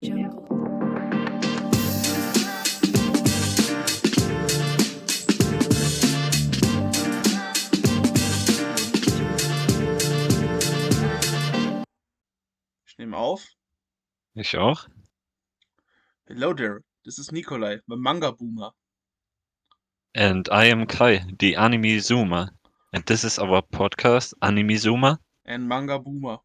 Jungle. Ich nehme auf. Ich auch. Hello there, this is Nikolai, the manga boomer. And I am Kai, the anime zoomer. And this is our podcast, Anime Zoomer. And manga boomer.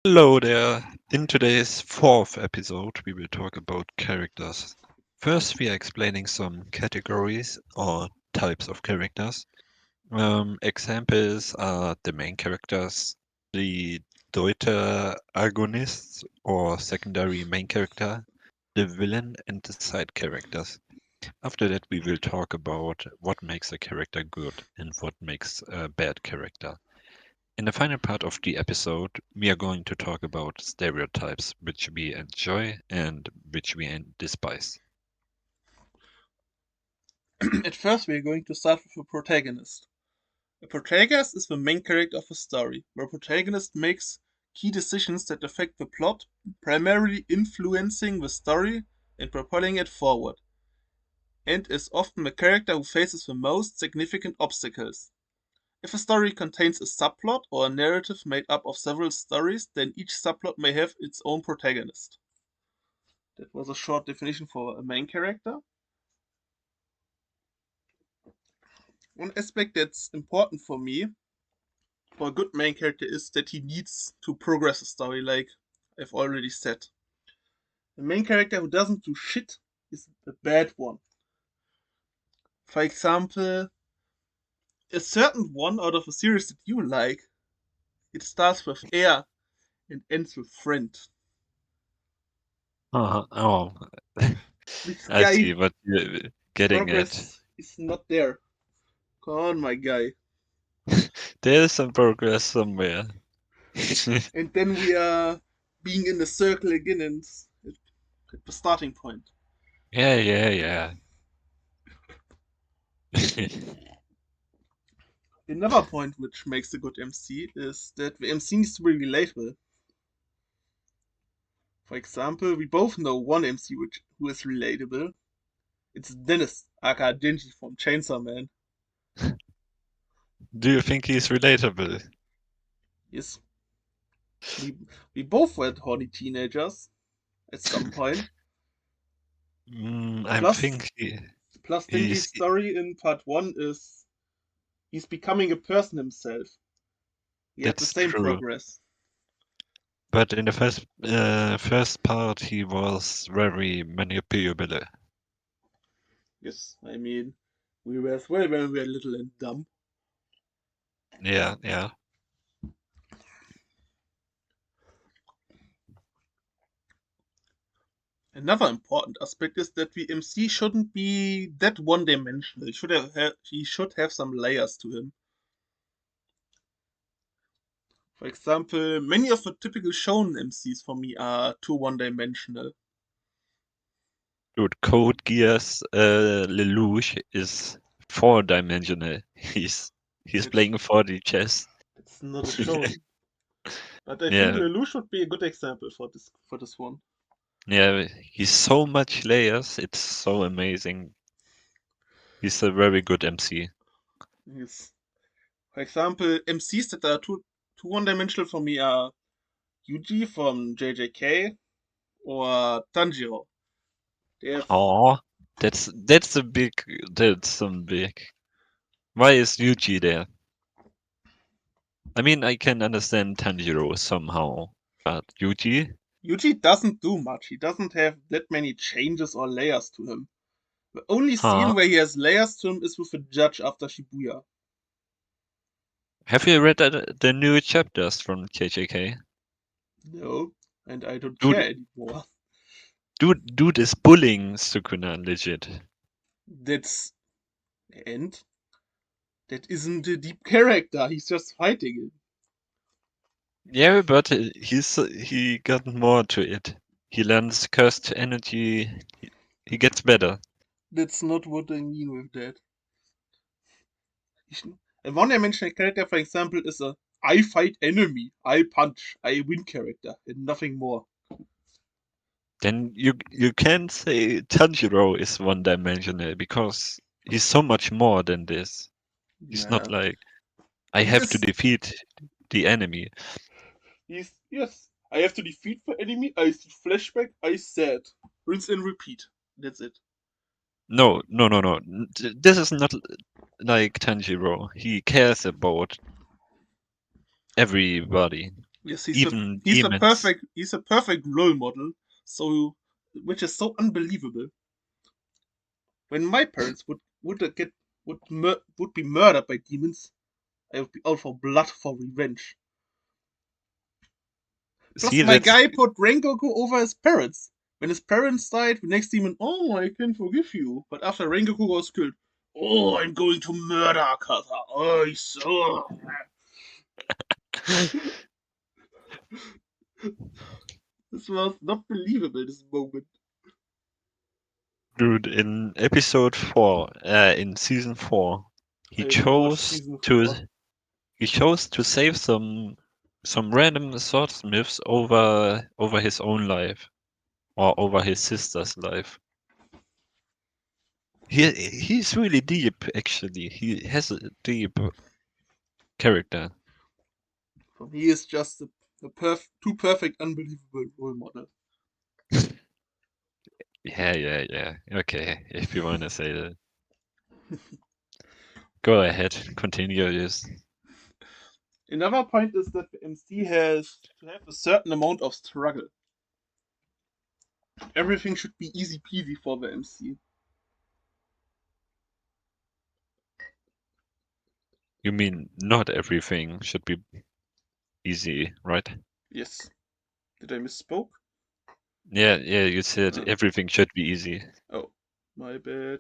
Hello there. In today's fourth episode, we will talk about characters. First, we are explaining some categories or types of characters. Examples are the main characters, the Deuter agonists or secondary main character, the villain, and the side characters. After that, we will talk about what makes a character good and what makes a bad character. In the final part of the episode, we are going to talk about stereotypes which we enjoy and which we despise. At first, we are going to start with a protagonist. A protagonist is the main character of a story, where protagonist makes key decisions that affect the plot, primarily influencing the story and propelling it forward, and is often the character who faces the most significant obstacles. If a story contains a subplot or a narrative made up of several stories, then each subplot may have its own protagonist. That was a short definition for a main character. One aspect that's important for me for a good main character is that he needs to progress a story, like I've already said. The main character who doesn't do shit is a bad one. For example, a certain one out of a series that you like, it starts with air and ends with friend. Oh, This I guy see what you're getting at. progress is not there. Come on, my guy. There is some progress somewhere. And then we are being in the circle again and at the starting point. Yeah. Another point which makes a good MC is that the MC needs to be relatable. For example, we both know one MC who is relatable. It's Dennis, aka Denji from Chainsaw Man. Do you think he's relatable? Yes, we both were horny teenagers at some point. I Plus, think plus he's Denji's story in part one is he's becoming a person himself. He had the that's same true. progress. But in the first part, he was very manipulable. Yes, I mean, we were as well when we were little and dumb. Yeah. Another important aspect is that the MC shouldn't be that one-dimensional. He should have some layers to him. For example, many of the typical shonen MCs for me are too one-dimensional. Dude, Code Geass Lelouch is four-dimensional. He's It's, playing 4D chess. it's not a shonen, but I think Yeah, Lelouch would be a good example for this one. yeah. He's so much layers. It's so amazing. He's a very good MC. Yes. For example, MCs that are too one-dimensional for me are Yuji from JJK or Tanjiro. They have Oh, that's a big. That's some big. Why is Yuji there? I mean, I can understand Tanjiro somehow, but Yuji? Yuji doesn't do much. He doesn't have that many changes or layers to him. The only Huh? scene where he has layers to him is with the judge after Shibuya. Have you read the new chapters from JJK? No, and I don't Dude, care anymore. dude is bullying Sukuna legit. That's and that isn't a deep character. He's just fighting him. Yeah, but he got more to it. He learns cursed energy. He gets better. That's not what I mean with that. A one-dimensional character, for example, is a I fight enemy, I punch, I win character, and nothing more. Then you can't say Tanjiro is one-dimensional because he's so much more than this. He's not Yeah. like I He have to is. defeat the enemy. Yes. I have to defeat the enemy. I see flashback. I said. Rinse and repeat. That's it. No, no, no, no. This is not like Tanjiro. He cares about everybody, Yes, even he's a demons. perfect role model. So, which is so unbelievable. When my parents would be murdered by demons, I would be out for blood for revenge. Plus, See, my that's guy put Rengoku over his parents. When his parents died, the next demon, oh, I can forgive you. But after Rengoku was killed, oh, I'm going to murder Akasa. Oh, so. This was not believable, this moment. dude. In episode 4, in season 4, I he haven't watched chose season to 4. he chose to save some random swordsmiths over his own life or over his sister's life. He's really deep, actually. He has a deep character. For me, is just too perfect, unbelievable role model. Yeah. Okay, if you want to say that. Go ahead, continue this. Another point is that the MC has to have a certain amount of struggle. Everything should be easy peasy for the MC. You mean not everything should be easy, right? Yes. Did I misspoke? Yeah, you said Ah. everything should be easy. Oh, my bad.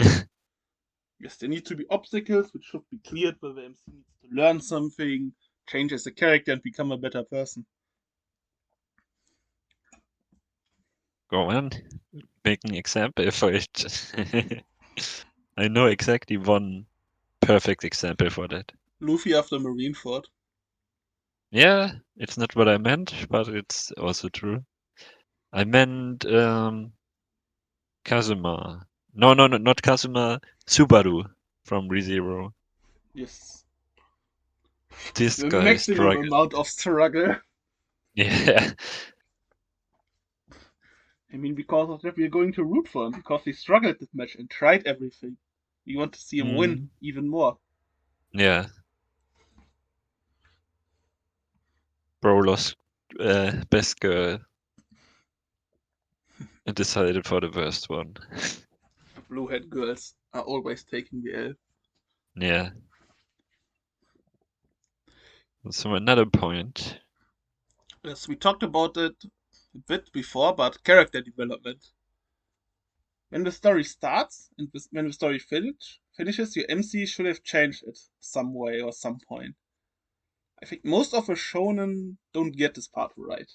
Yes, there need to be obstacles which should be cleared, but the MC needs to learn something, change as a character, and become a better person. Go on, make an example for it. I know exactly one perfect example for that. Luffy after Marineford. Yeah, it's not what I meant, but it's also true. I meant Kazuma. No, not Kazuma. Subaru from ReZero. Yes. This The guy maximum struggled. amount of struggle. Yeah, I mean, because of that, we're going to root for him, because he struggled this match and tried everything. We want to see him win mm, even more. yeah. Bro lost best girl and decided for the worst one. The blue head girls are always taking the L. Yeah. So another point. Yes, we talked about it a bit before, but character development. When the story starts and when the story finishes, your MC should have changed it some way or some point. I think most of the shonen don't get this part right.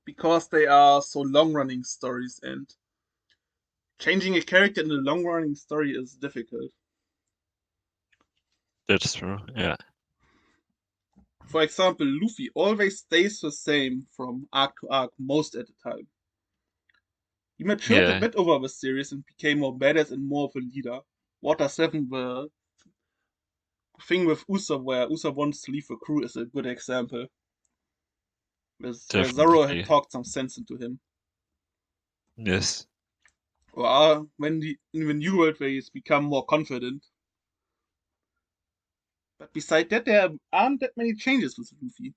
Because they are so long running stories, and changing a character in a long running story is difficult. That's true. Yeah. For example, Luffy always stays the same from arc to arc most at the time. He matured a Yeah, bit over the series and became more badass and more of a leader. Water 7, the thing with Usopp, where Usopp wants to leave the crew, is a good example. Where Zoro had definitely. talked some sense into him. Yes. Or in the New World, where he's become more confident. But beside that, there aren't that many changes with Luffy.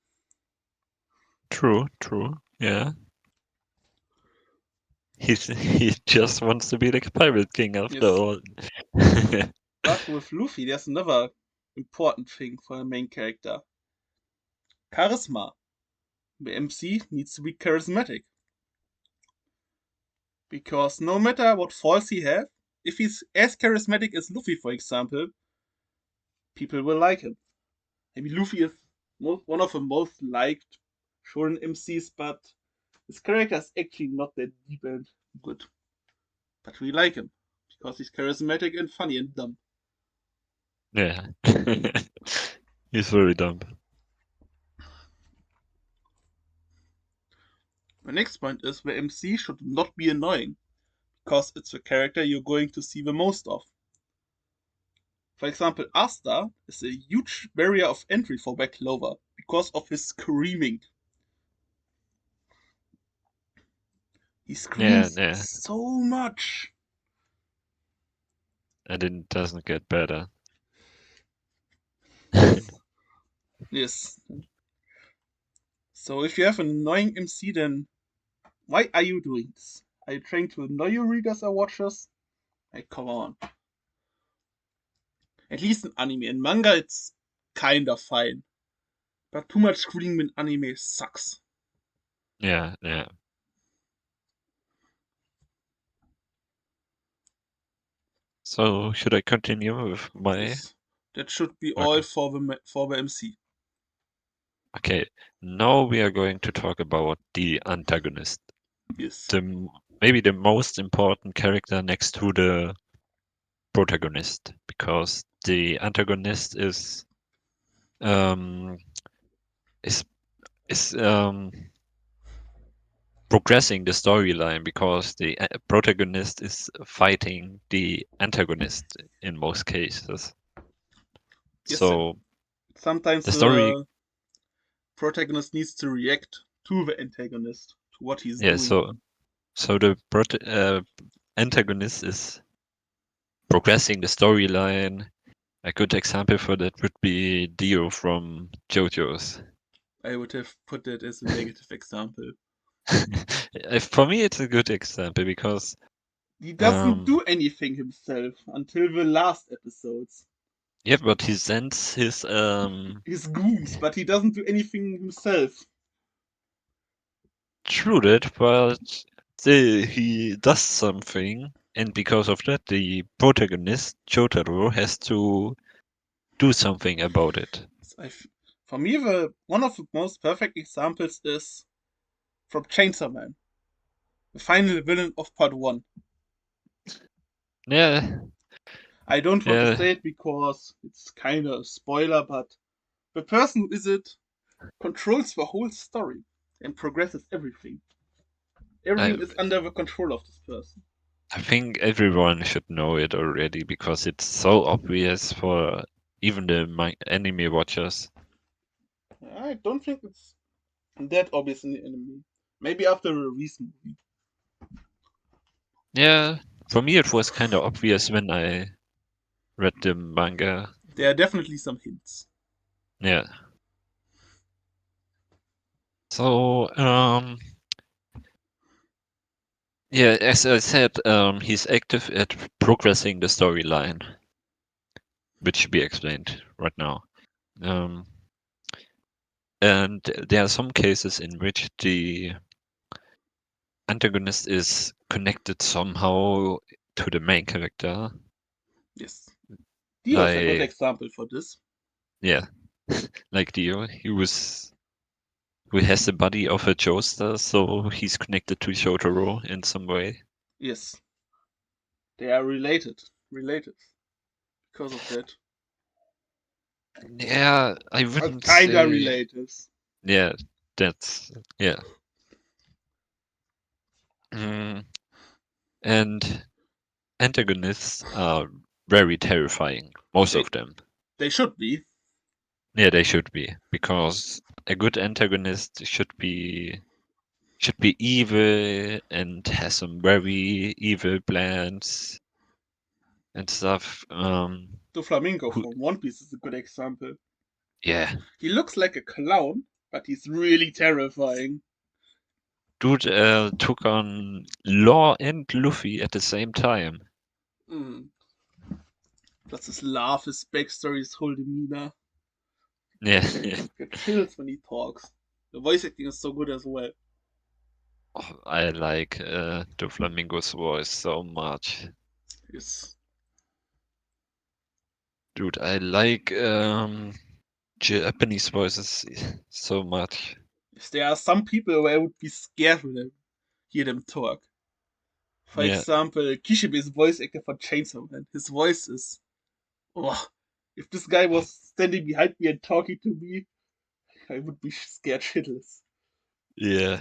True. Yeah. He just wants to be the pirate king after Yes. all. But with Luffy, there's another important thing for the main character: charisma. The MC needs to be charismatic. Because no matter what faults he has, if he's as charismatic as Luffy, for example, people will like him. I mean, Luffy is one of the most liked shonen MCs, but his character is actually not that deep and good. But we like him because he's charismatic and funny and dumb. Yeah. He's very dumb. The next point is the MC should not be annoying, because it's the character you're going to see the most of. For example, Asta is a huge barrier of entry for Black Clover because of his screaming. He Yeah, screams yeah. so much. And it doesn't get better. Yes. So if you have an annoying MC, then why are you doing this? Are you trying to annoy your readers or watchers? Like, come on. At least in anime. In manga, it's kinda fine. But too much screaming in anime sucks. Yeah, yeah. So should I continue with my? Yes. That should be all Okay. for the MC. Okay. Now we are going to talk about the antagonist. Yes. Maybe the most important character next to the protagonist, because the antagonist um is is progressing the storyline, because the protagonist is fighting the antagonist in most cases. Yes, and So sometimes the story, the protagonist needs to react to the antagonist, to what he's yeah. doing. So the antagonist is progressing the storyline. A good example for that would be Dio from JoJo's. I would have put that as a negative example. For me, it's a good example because He doesn't um, do anything himself until the last episodes. yeah, but he sends his His goons, but he doesn't do anything himself. true that, but still he does something, and because of that, the protagonist Jotaro has to do something about it. For me, the one of the most perfect examples is from Chainsaw Man, the final villain of Part 1. Yeah, I don't want to yeah, say it because it's kind of a spoiler, but the person who is it controls the whole story and progresses everything. I Everything is under the control of this person. I think everyone should know it already because it's so obvious for even the anime watchers. I don't think it's that obvious in the anime. Maybe after a recent movie. Yeah, for me it was kind of obvious when I read the manga. There are definitely some hints. Yeah. So, yeah, as I said, he's active at progressing the storyline, which should be explained right now. Um, and there are some cases in which the antagonist is connected somehow to the main character. Yes. Dio is a good Like, example for this. yeah, like Dio, who has the body of a Joestar, so he's connected to Shotaro in some way. Yes. They are related. Related. Because of that. Yeah, I Or wouldn't kinda say. related. Yeah, that's yeah. Mm, and antagonists are very terrifying, most They of them. they should be. Yeah, they should be, because a good antagonist should be evil and has some very evil plans and stuff. Doflamingo Who, from One Piece is a good example. yeah, He looks like a clown, but he's really terrifying. dude took on Law and Luffy at the same time. Mm. Plus his laugh, his backstory, his whole demeanor. Yeah, Get chills when he talks. The voice acting is so good as well. oh, I like Doflamingo's voice so much. Yes. Dude, I like Japanese voices so much. Yes, there are some people where I would be scared when I hear them talk. For Yeah, example, Kishibe's voice actor for Chainsaw Man. His voice is, oh, If this guy was standing behind me and talking to me, I would be scared shitless. Yeah.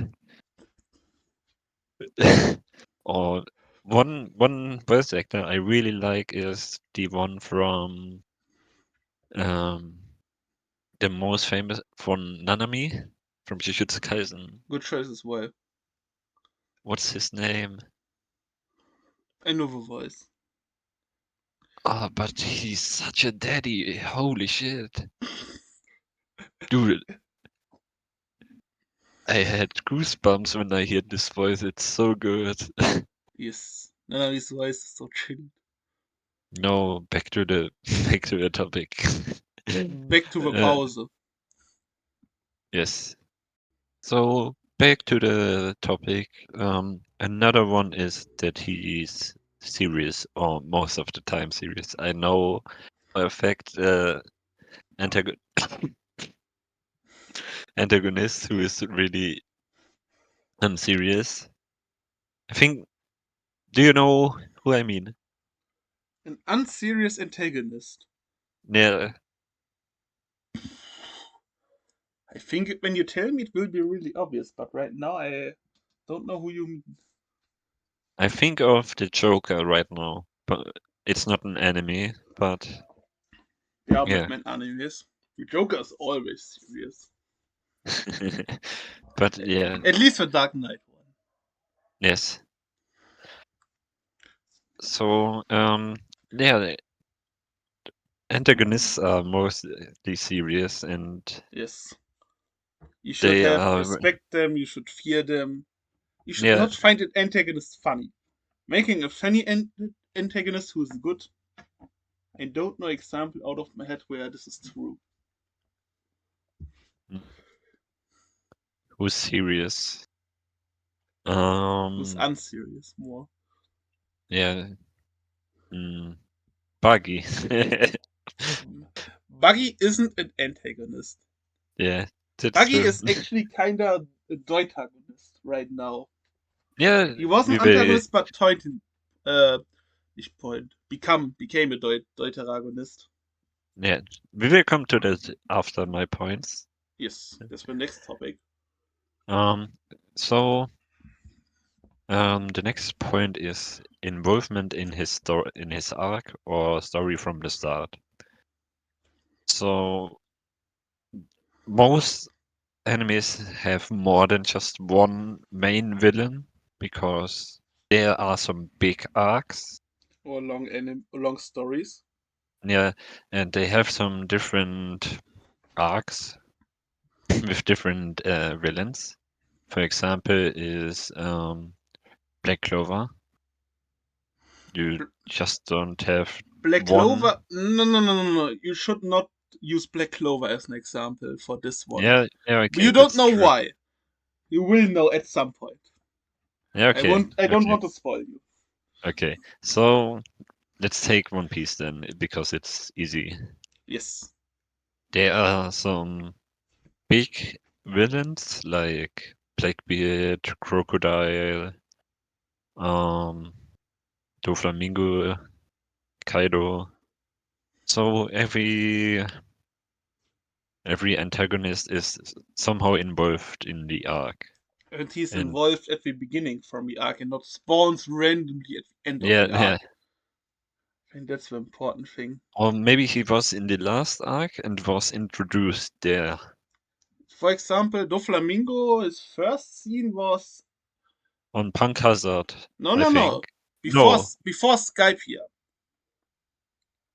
Or one voice actor I really like is the one from the most famous from Nanami from Jujutsu Kaisen. Good choice as well. What's his name? I know the voice. Ah, but he's such a daddy. Holy shit. Dude, I had goosebumps when I heard this voice. It's so good. Yes. Nanami's voice is so chill. No, back to the topic. Back to the pause. Yes. So back to the topic. Another one is that he is serious, or most of the time serious. I know for a fact antagon antagonist who is really unserious. I think. Do you know who I mean? An unserious antagonist. Yeah, I think when you tell me it will be really obvious, but right now I don't know who you mean. I think of the Joker right now, but it's not an anime. But There are yeah, Batman animes. The Joker is always serious. but yeah, At least the Dark Knight one. yes. So yeah, the antagonists are mostly serious, and Yes. You should they have are respect them, you should fear them. You should yeah. not find an antagonist funny. Making a funny antagonist who is good. I don't know example out of my head where this is true. Who's serious? Who's Um, unserious more. yeah, mm, Buggy. Buggy isn't an antagonist. Yeah, that's Buggy true. is actually kinda a Deuteragonist right now. Yeah, He was an we will. antagonist, but became a Deuteragonist. Yeah, we will come to that after my points. Yes, that's the next topic. Um, so the next point is involvement in his story, in his arc or story from the start. So most enemies have more than just one main villain because there are some big arcs. Or long stories. Yeah, and they have some different arcs with different villains. For example, is Black Clover. You just don't have Black one. Clover. No. You should not use Black Clover as an example for this one. Yeah, yeah, You okay, don't that's know true. why. You will know at some point. Yeah, okay, I don't okay, want to spoil you. okay. So let's take One Piece then, because it's easy. Yes. There are some big villains like Blackbeard, Crocodile, um, Doflamingo, Kaido. So every antagonist is somehow involved in the arc. And he's And involved at the beginning from the arc and not spawns randomly at the end of yeah, the yeah. arc. I think that's the important thing. Or maybe he was in the last arc and was introduced there. For example, Doflamingo, his first scene was On Punk Hazard, I no. think. No. Before Skype here.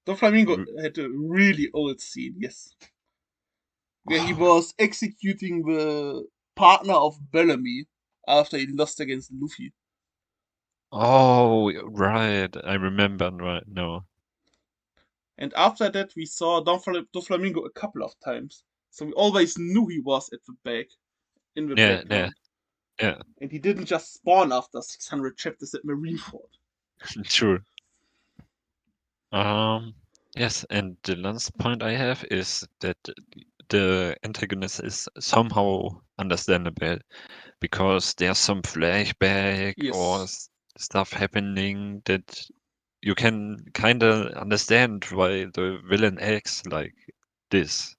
Doflamingo r- had a really old scene, yes. Where he Oh, was executing the partner of Bellamy after he lost against Luffy. oh, right. I remember right now. And after that, we saw Doflamingo a couple of times. So we always knew he was at the back, in the Yeah, yeah, background. yeah. And he didn't just spawn after 600 chapters at Marineford. True. Um, yes, and the last point I have is that the antagonist is somehow understandable because there's some flashback or Yes. stuff happening that you can kind of understand why the villain acts like this.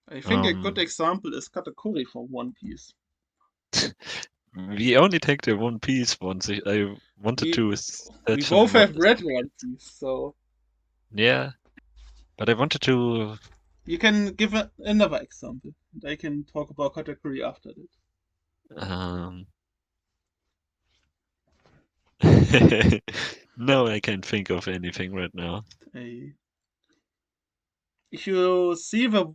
I think a good Um, example is Katakuri from One Piece. we only take the One Piece once. I wanted We to we set both some, have read One Piece, so yeah, but I wanted to. you can give another example, and I can talk about Katakuri after that. Um, no, I can't think of anything right now. I, if you see the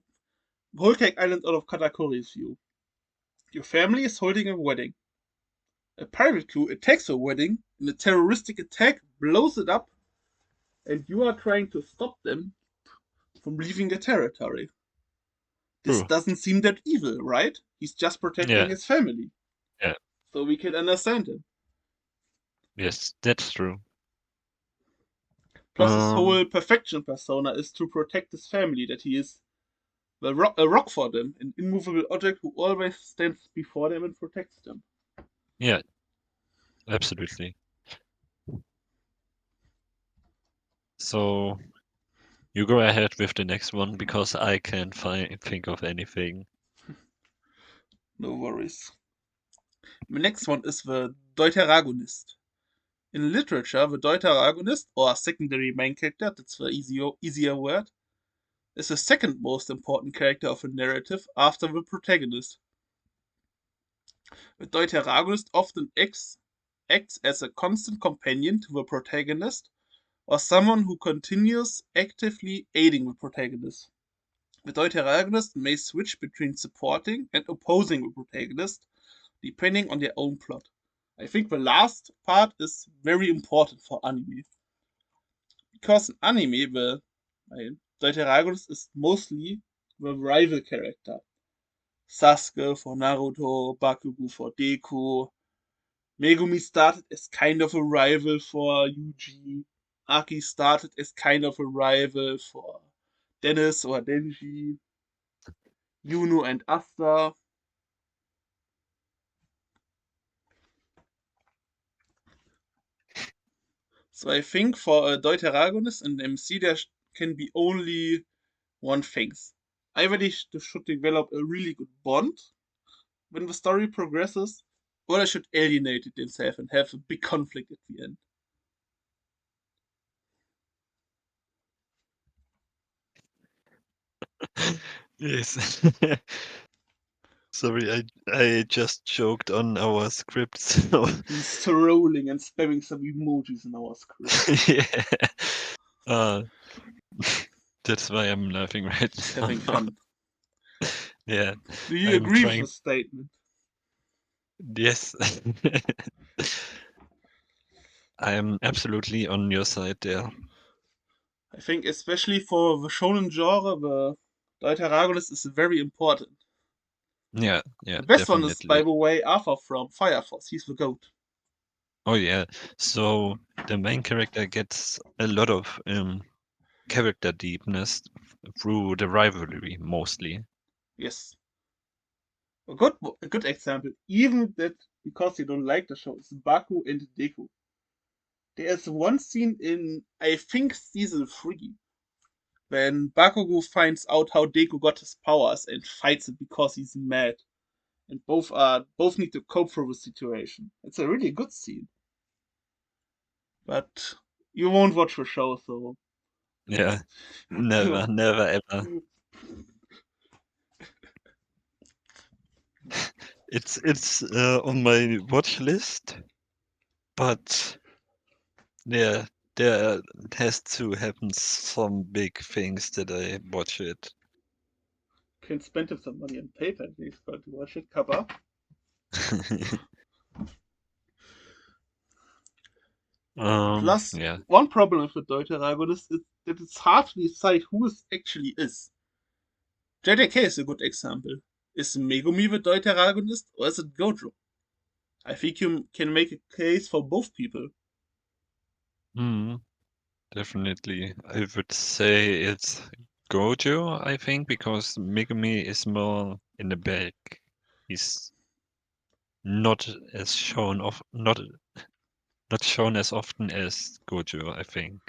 whole Cake Island out of Katakuri's view, your family is holding a wedding. A pirate crew attacks the wedding, and a terroristic attack blows it up, and you are trying to stop them from leaving the territory. This True. doesn't seem that evil, right? He's just protecting Yeah, his family. yeah, So we can understand him. yes, that's true. Plus, his Um, whole perfection persona is to protect his family, that he is a rock for them, an immovable object who always stands before them and protects them. yeah, absolutely. So you go ahead with the next one because I can't think of anything. No worries. The next one is the Deuteragonist. In literature, the Deuteragonist, or secondary main character, that's the easier word, is the second most important character of a narrative after the protagonist. The Deuteragonist often acts as a constant companion to the protagonist or someone who continues actively aiding the protagonist. The Deuteragonist may switch between supporting and opposing the protagonist depending on their own plot. I think the last part is very important for anime. Because in anime, the Deuteragonist is mostly the rival character. Sasuke for Naruto, Bakugo for Deku. Megumi started as kind of a rival for Yuji. Aki started as kind of a rival for Dennis or Denji. Yuno and Asta. So I think for a Deuteragonist and MC there can be only one thing. Either they should develop a really good bond when the story progresses, or they should alienate it themselves and have a big conflict at the end. Yes. Sorry, I just joked on our script. So He's trolling and spamming some emojis in our script. yeah. Uh, that's why I'm laughing right He's now. having fun. Yeah, Do you I'm agree with trying. the statement? Yes. I'm absolutely on your side there. I think especially for the shonen genre, the Deuteragonist is very important. Yeah, yeah, The best one is, by definitely. the way, Arthur from Fire Force. He's the goat. Oh yeah. So the main character gets a lot of character deepness through the rivalry mostly. Yes. A good example, even that because you don't like the show, is Baku and Deku. There's one scene in, I think, season 3, when Bakugo finds out how Deku got his powers and fights it because he's mad. And both need to cope through the situation. It's a really good scene. But you won't watch the show, so Yeah. Never, never ever. It's on my watch list, but yeah, there has to happen some big things that I watch it. can spend some money on paper at least, but watch it cover. Plus, Yeah. one problem with the Deuteragonist is that it's hard to decide who it actually is. JJK is a good example. Is Megumi the Deuteragonist or is it Gojo? I think you can make a case for both people. Mm, definitely. I would say it's Gojo, I think, because Megumi is more in the back. He's not as shown off, not not shown as often as Gojo, I think.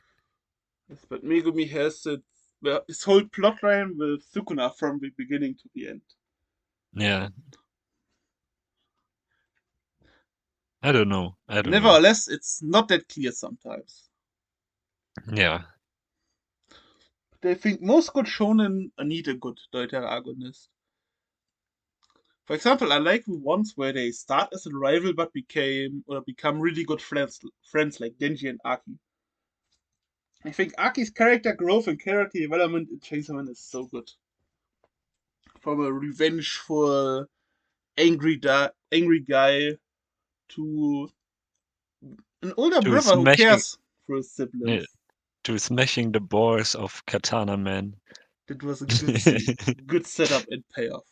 Yes, but Megumi has his whole plotline with Sukuna from the beginning to the end. Yeah. I don't know. Nevertheless, it's not that clear sometimes. Yeah. But I think most good shonen need a good deuteragonist. For example, I like the ones where they start as a rival but become really good friends like Denji and Aki. I think Aki's character growth and character development in Chainsaw Man is so good. From a revengeful, angry guy to an older To brother who smashing cares for his yeah, siblings. to smashing the balls of Katana Man. That was a good scene. Good setup and payoff.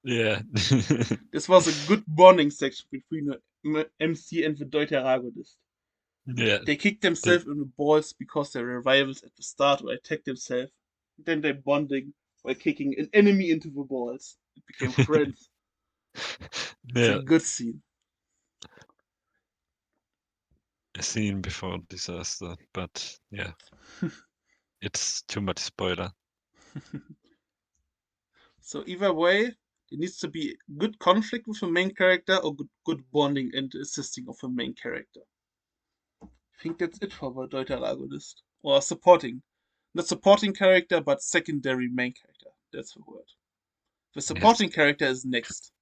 Yeah. This was a good bonding section between the MC and the deuteragonist. Yeah. They kicked themselves in the balls because they were rivals at the start or attacked themselves. Then they bonding by kicking an enemy into the balls. It became friends. It's a Yeah. good scene. A scene before disaster, but yeah, it's too much spoiler. So either way, there needs to be good conflict with the main character or good bonding and assisting of the main character. I think that's it for the deuteragonist. Or supporting. Not supporting character, but secondary main character. That's the word. The Yes. supporting character is next.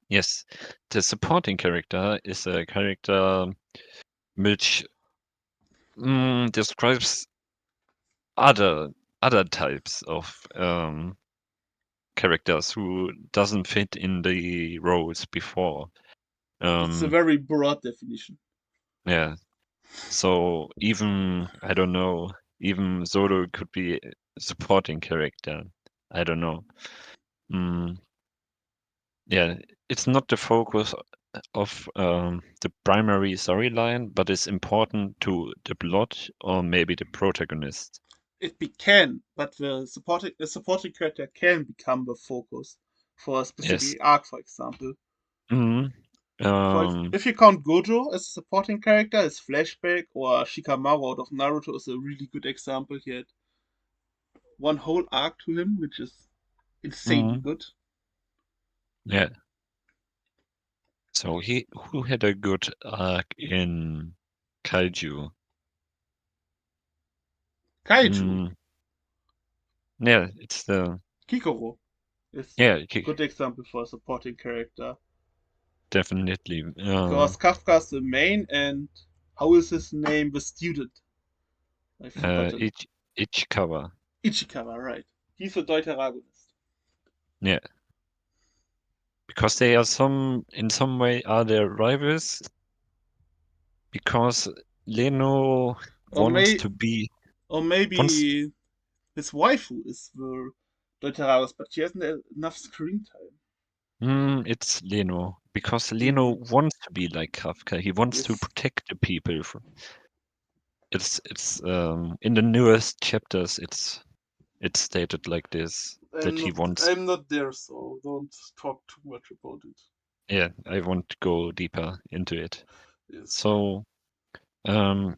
Yes. The supporting character is a character which describes other types of characters who doesn't fit in the roles before. It's a very broad definition. Yeah. So even I don't know, even Zoro could be a supporting character. I don't know. Yeah, it's not the focus of the primary storyline, but it's important to the plot or maybe the protagonist. Can, but the supporting character can become the focus for a Yes. specific arc, for example. hmm Um, If you count Gojo as a supporting character, his flashback or Shikamaru out of Naruto is a really good example. He had one whole arc to him, which is insanely mhm, good. yeah. So who had a good arc in Kaiju? Kaiju, Mm, yeah, it's the Kikoro is yeah, a good example for a supporting character. definitely. Because Kafka's the main, and how is his name? The student. I've forgotten. Ichikawa. Ichikawa, right. He's a deuteragonist. Yeah, because they are in some way are their rivals because Leno Or, wants may, to be or wants maybe his waifu is the deuteragonist, but she hasn't enough screen time. it's Leno because Leno Hmm. wants to be like Kafka. He wants to Yes. protect the people. It's in the newest chapters. It's stated like this that I'm he not wants. I'm not there, so don't talk too much about it. Yeah, I want to go deeper into it. Yes. So um,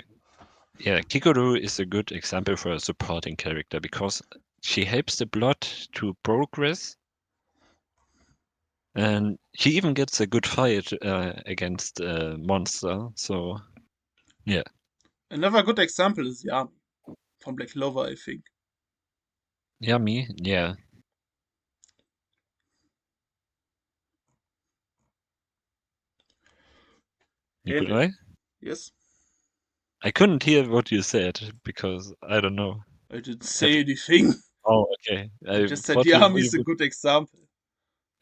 yeah, Kikoru is a good example for a supporting character because she helps the plot to progress, and she even gets a good fight against a monster. So yeah, Another good example is Yami from Black Clover, I think. Yummy. Yeah, And Nikolai. yes, I couldn't hear what you said because I don't know. I didn't Have say anything. oh okay. I just said Yami is a good example.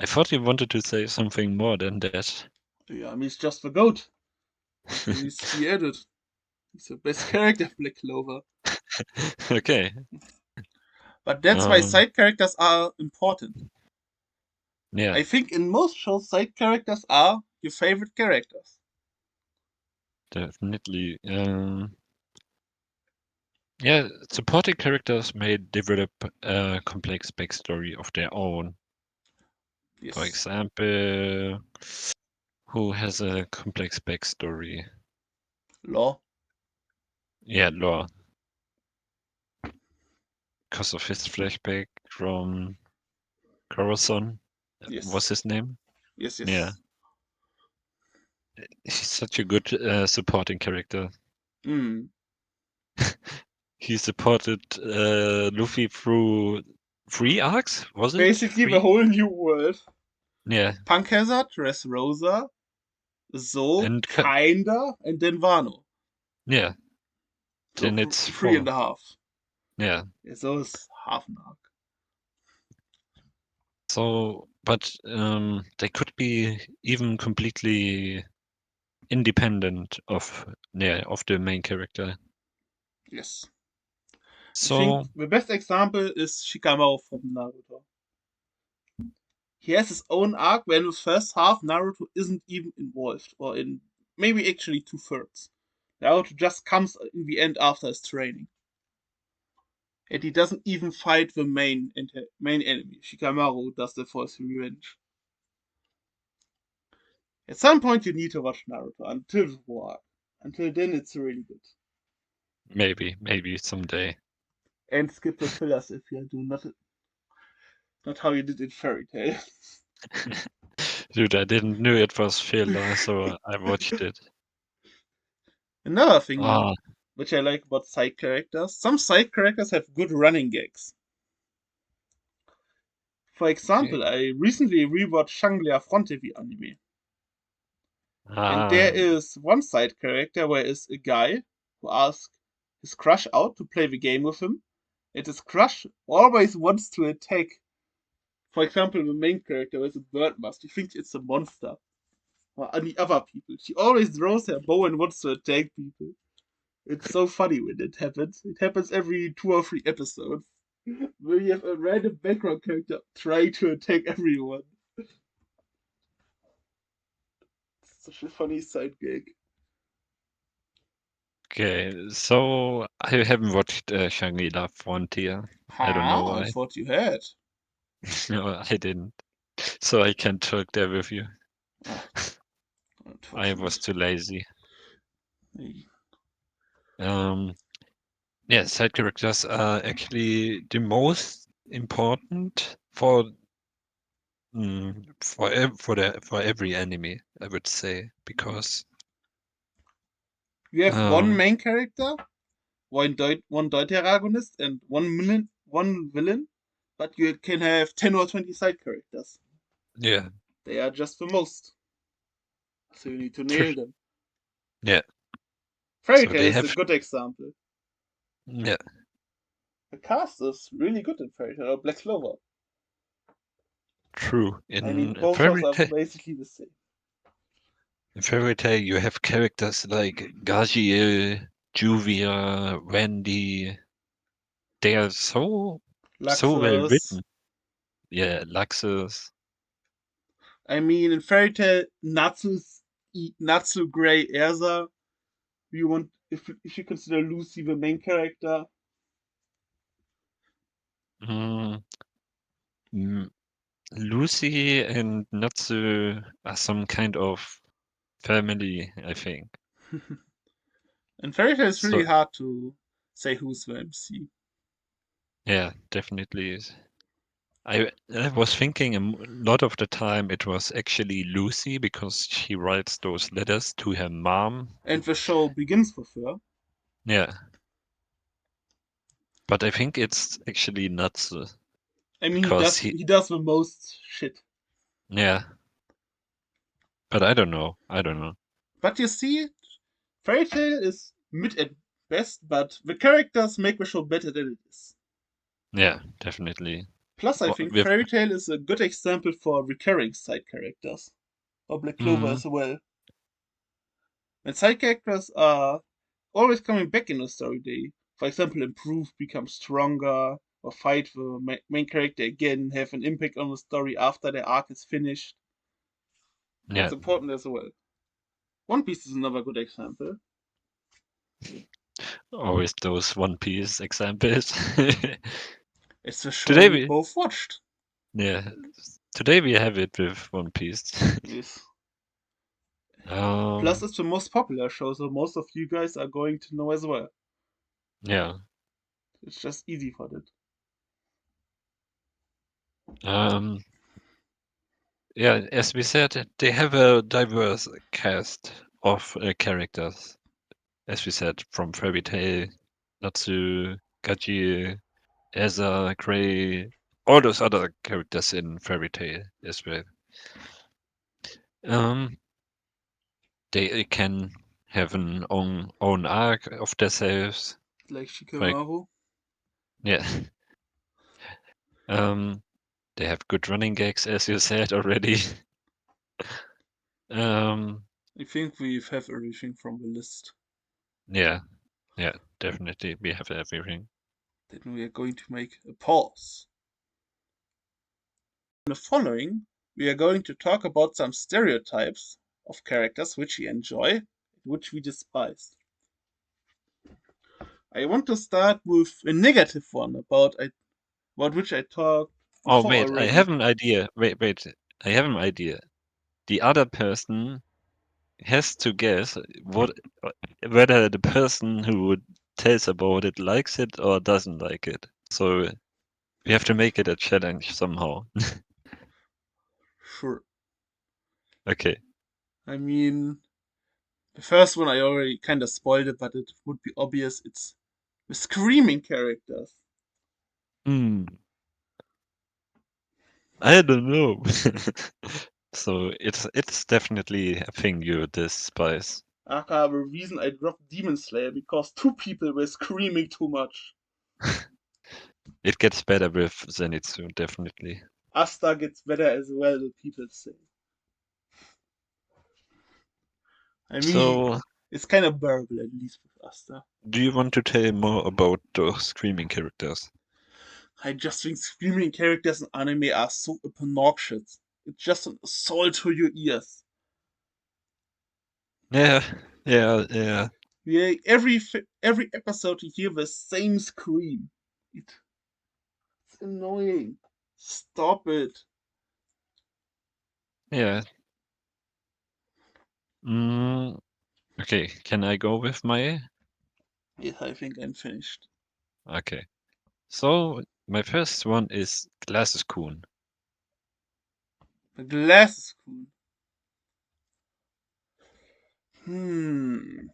I thought you wanted to say something more than that. Yami is just the goat. Nothing needs to be added. He's the best character of Black Clover. Okay. But that's why Um, side characters are important. yeah, I think in most shows, side characters are your favorite characters. definitely. Yeah, supporting characters may develop a complex backstory of their own. For Yes. example, who has a complex backstory? Law. Yeah, Law. Because of his flashback from Corazon. Yes. What's his name? Yes. Yeah. He's such a good supporting character. Mm. He supported Luffy through 3 arcs, was it? Basically, 3? the whole new world. Yeah. Punk Hazard, Dressrosa, Zo, And kinda, and then Wano. yeah. So Then it's 3.5. 4. Yeah. Yeah, so it's half an arc. So, but they could be even completely independent of the main character. Yes. I think So the best example is Shikamaru from Naruto. He has his own arc where in the first half Naruto isn't even involved, or in maybe actually 2/3. Naruto just comes in the end after his training. And he doesn't even fight the main enemy. Shikamaru does the for his revenge. At some point you need to watch Naruto until the war arc. Until then it's really good. maybe someday. And skip the fillers if you do not how you did in Fairy Tail. Dude, I didn't know it was filler, so I watched it. Another thing Ah, which I like about side characters, some side characters have good running gags. For example, okay. I recently rewatched Shangri-La Fronte the anime. And Ah, there is one side character where is a guy who asks his crush out to play the game with him, and his crush always wants to attack. For example, the main character with a bird mask, he thinks it's a monster. Or any other people. She always throws her bow and wants to attack people. It's so funny when it happens. It happens every 2 or 3 episodes. Where you have a random background character trying to attack everyone. It's such a funny side gag. okay. So I haven't watched Shangri-La Frontier. I don't know I why. thought you had. No, I didn't. So I can't talk there with you. Ah, I was unfortunate. too lazy. Hey. Yeah, side characters are actually the most important for for every anime, I would say, because You have one um main character, one Deuteragonist, and one villain, but you can have 10 or 20 side characters. yeah, They are just the most. So you need to true. nail them. Yeah, Fairy so Tail they is a have good example. yeah, The cast is really good in Fairy Tail or Black Clover. true. I mean, In both of them are basically the same. Fairy Tail you have characters like Gaziel, Juvia, Wendy. They are so well Luxus. written. Yeah, Luxus. I mean, in Fairy Tail, Natsu, Grey, Erza. You want if you consider Lucy the main character. Mm, mm, Lucy and Natsu are some kind of family, I think. In Fairy Tail, it's really So hard to say who's the MC. yeah, definitely is. I was thinking lot of the time it was actually Lucy because she writes those letters to her mom. And the show begins with her. Yeah, but I think it's actually Natsu I mean, because he does the most shit. yeah, but I don't know. I don't know. But you see, Fairy Tail is mid at best, but the characters make the show better than it is. Yeah, definitely. Plus, I think With Fairy Tail is a good example for recurring side characters. Or Black Clover mm, as well. When side characters are always coming back in a story, they, for example, improve, become stronger, or fight the main character again, have an impact on the story after their arc is finished. yeah, That's important as well. One Piece is another good example. always those One Piece examples. It's a show Today we we both watched. yeah, today we have it with One Piece. Yes. Plus, it's the most popular show, so most of you guys are going to know as well. Yeah. It's just easy for that. Yeah, as we said, they have a diverse cast of characters. As we said, from Fairy Tail, Natsu, Gaji, Eza, Gray, all those other characters in Fairy Tail as well. They can have an own arc of themselves. Like Shikamaru. Yeah. They have good running gags, as you said already. I think we have everything from the list. Yeah, definitely. We have everything. Then we are going to make a pause. In the following, we are going to talk about some stereotypes of characters which we enjoy and which we despise. I want to start with a negative one about which I talked Oh, before wait, I already. have an idea. Wait. I have an idea. The other person has to guess whether the person who tells about it likes it or doesn't like it. So we have to make it a challenge somehow. Sure. Okay. I mean, the first one I already kind of spoiled it, but it would be obvious. It's the screaming characters. Hmm. I don't know. So it's definitely a thing you despise. Aka, the reason I dropped Demon Slayer because two people were screaming too much. It gets better with Zenitsu, definitely. Asta gets better as well, the people say. I mean, So, it's kind of bearable at least with Asta. do you want to tell more about those screaming characters? I just think screaming characters in anime are so obnoxious. It's just an assault to your ears. Yeah, yeah. Yeah, every episode you hear the same scream. It's annoying. Stop it. Yeah. Okay, can I go with my? Yeah, I think I'm finished. Okay. So, my first one is Glasses Kun. The glasses cool. Hmm.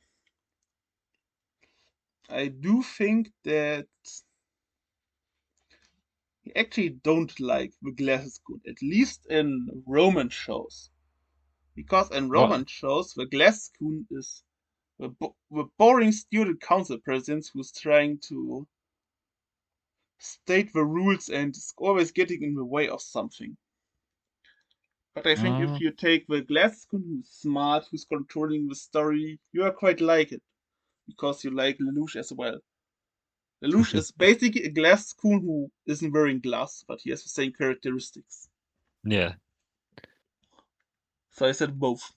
I do think that I actually don't like the glasses cool, at least in romance shows. Because in Oh, romance shows, the glasses cool is the boring student council president who's trying to state the rules and is always getting in the way of something. But I think if mm, you take the Glasgow who's smart, who's controlling the story, you are quite like it. Because you like Lelouch as well. Lelouch is basically a Glasgow who isn't wearing glass, but he has the same characteristics. yeah. So I said both.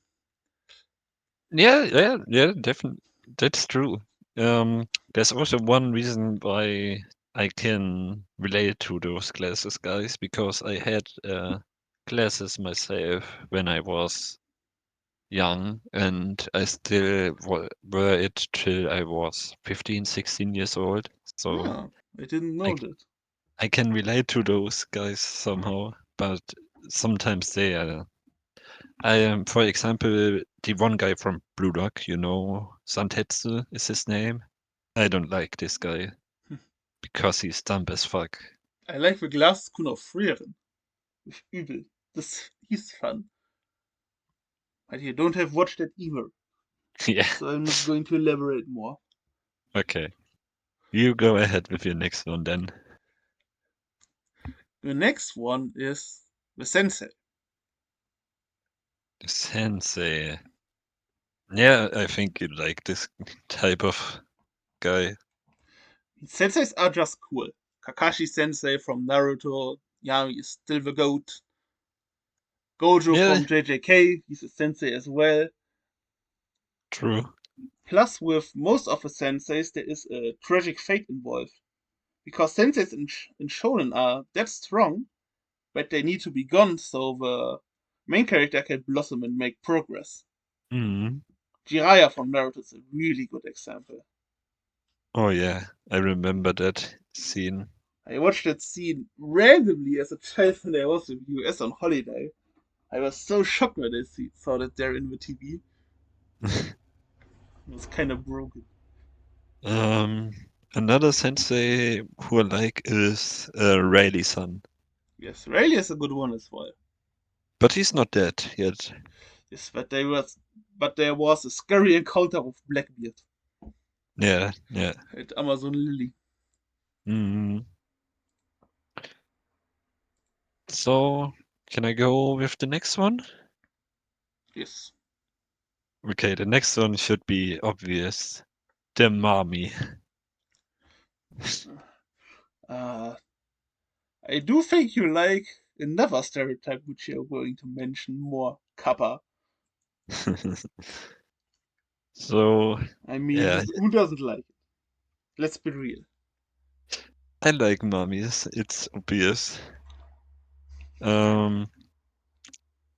Yeah, definitely. That's true. There's also one reason why I can relate to those glasses guys because I had glasses myself when I was young and I still wear it till I was 15, 16 years old. So Ah, I didn't I, know that. I can relate to those guys somehow, but sometimes they are. For example, the one guy from Blue Lock, Santetsu is his name. I don't like this guy because he's dumb as fuck. I like the Glasgow of Frieren with Übel. He's fun. But you don't have watched that either. Yeah, So I'm not going to elaborate more. okay. You go ahead with your next one then. The next one is the Sensei. Sensei. Yeah, I think you like this type of guy. Senseis are just cool. Kakashi Sensei from Naruto, Yami is still the GOAT. Gojo Yeah, from JJK, he's a sensei as well. true. Plus, with most of the senseis, there is a tragic fate involved. Because senseis in shonen are that strong, but they need to be gone so the main character can blossom and make progress. Mm. Jiraiya from Naruto is a really good example. Oh yeah, I remember that scene. I watched that scene randomly as a child when I was in the US on holiday. I was so shocked when I saw that there in the TV. It was kind of broken. um, Another sensei who I like is Rayleigh-san, Yes, Rayleigh is a good one as well. but he's not dead yet. Yes, but there was a scary encounter with Blackbeard Yeah, yeah. at Amazon Lily. Mm. So, can I go with the next one? Yes. Okay, the next one should be obvious. The Mami. Uh, I do think you like another stereotype which you're going to mention more, Kappa. So, I mean, yeah, who doesn't like it? Let's be real. I like mummies. It's obvious. Um,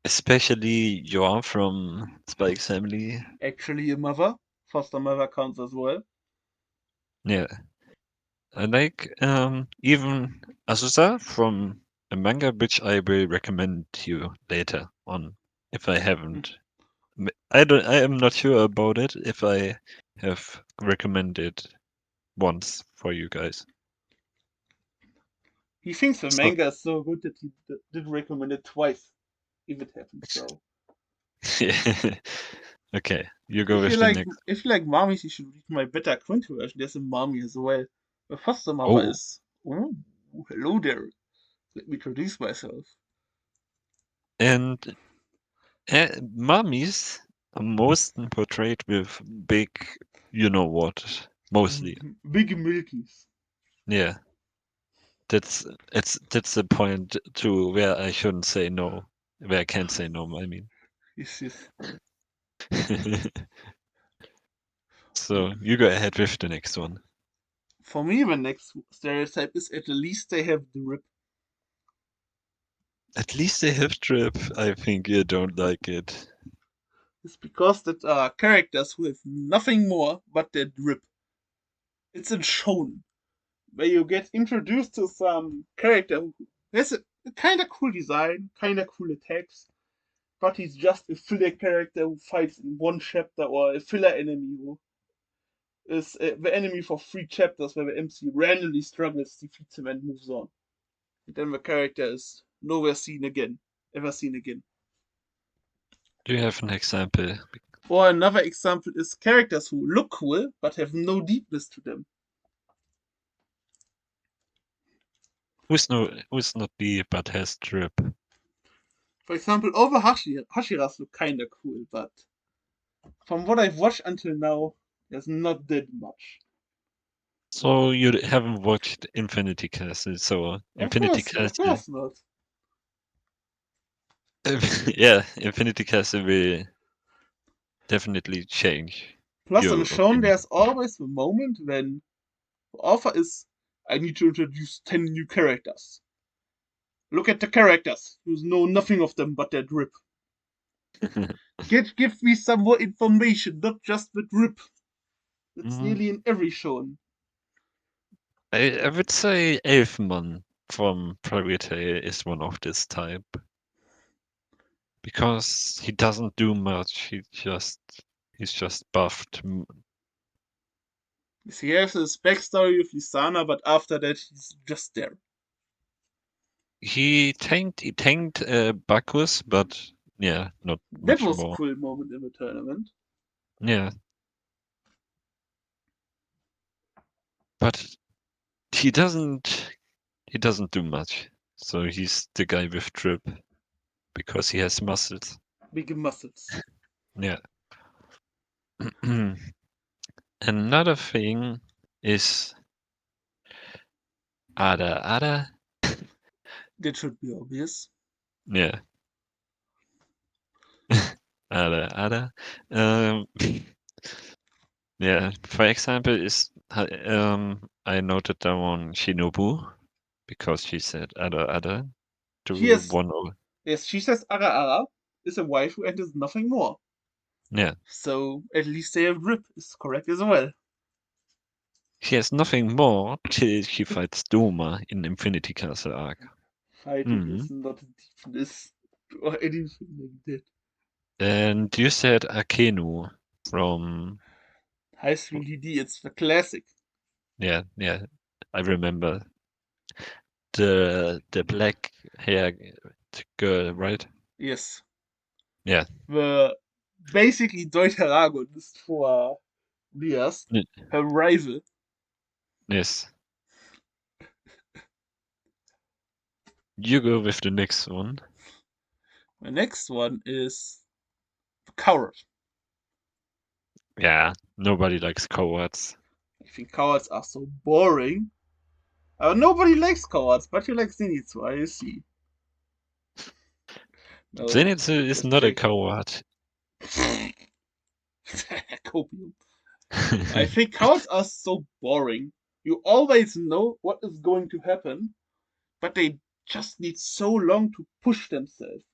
Especially Joan from Spike's family. Actually, a mother, foster mother counts as well. Yeah, I like even Azusa from a manga which I will recommend you later on if I Hmm. haven't. I am not sure about it if I have recommended once for you guys. He thinks the So manga is so good that he did recommend it twice, if it happens so. okay, you go with the next. If you like mommies, you should read my Better Quint version. There's a mommy as well. The foster mother Oh, is. Oh, hello there. Let me introduce myself. and mummies are most portrayed with big, you know what, mostly. Big Milkies. Yeah, that's the point to where I shouldn't say no, where I can't say no. I mean, Yes, yes. so you go ahead with the next one. For me, the next stereotype is at least they have the rip. At least they have drip. I think you don't like it. It's because that are characters who have nothing more but their drip. It's in shown where you get introduced to some character who has a kind of cool design, kind of cool attacks, but he's just a filler character who fights in one chapter, or a filler enemy who is the enemy for 3 chapters, where the MC randomly struggles, defeats him, and moves on. And then the character is nowhere seen again, ever seen again. Do you have an example? Or another example is characters who look cool but have no deepness to them. Who's not B but has drip? For example, all the Hashiras look kinda cool, but from what I've watched until now, there's not that much. So you haven't watched Infinity Castle, so Infinity Of Castle, course not. yeah, Infinity Castle will definitely change Plus, in your Shonen, opinion. there's always the moment when the offer is, I need to introduce 10 new characters. Look at the characters. You know nothing of them but their drip. Give me some more information, not just the drip. It's Mm, nearly in every Shonen. I would say Elfman from Fairy Tail is one of this type because he doesn't do much. He's just buffed. He has his backstory with Lisana, but after that, he's just there. He tanked Bacchus, but yeah, not That much was a more. cool moment in the tournament. Yeah, but he doesn't he doesn't do much. So he's the guy with drip because he has muscles. Big muscles. Yeah. Another thing is Ada Ada. That should be obvious. Yeah, Ada Ada. Um, yeah. For example, I noted down Shinobu because she said Ada Ada She to has, one of yes, she says Ara Ara is a waifu and is nothing more. Yeah. So at least they have grip is correct as well. He has nothing more till he fights Doma in Infinity Castle arc. Fighting is not a deepness or anything like that. And you said Akenu from High School DD, it's the classic. yeah, I remember the black hair girl, right? Yes. Yeah. The basically Deuteragonist for Diaz, N- her rival. Yes. You go with the next one. The next one is the Coward. Yeah, nobody likes cowards. I think cowards are so boring. Nobody likes cowards, but you like Zenitsu, I see. No, Zenitsu is just not a joking. coward. Copium. I think cowards are so boring. You always know what is going to happen, but they just need so long to push themselves.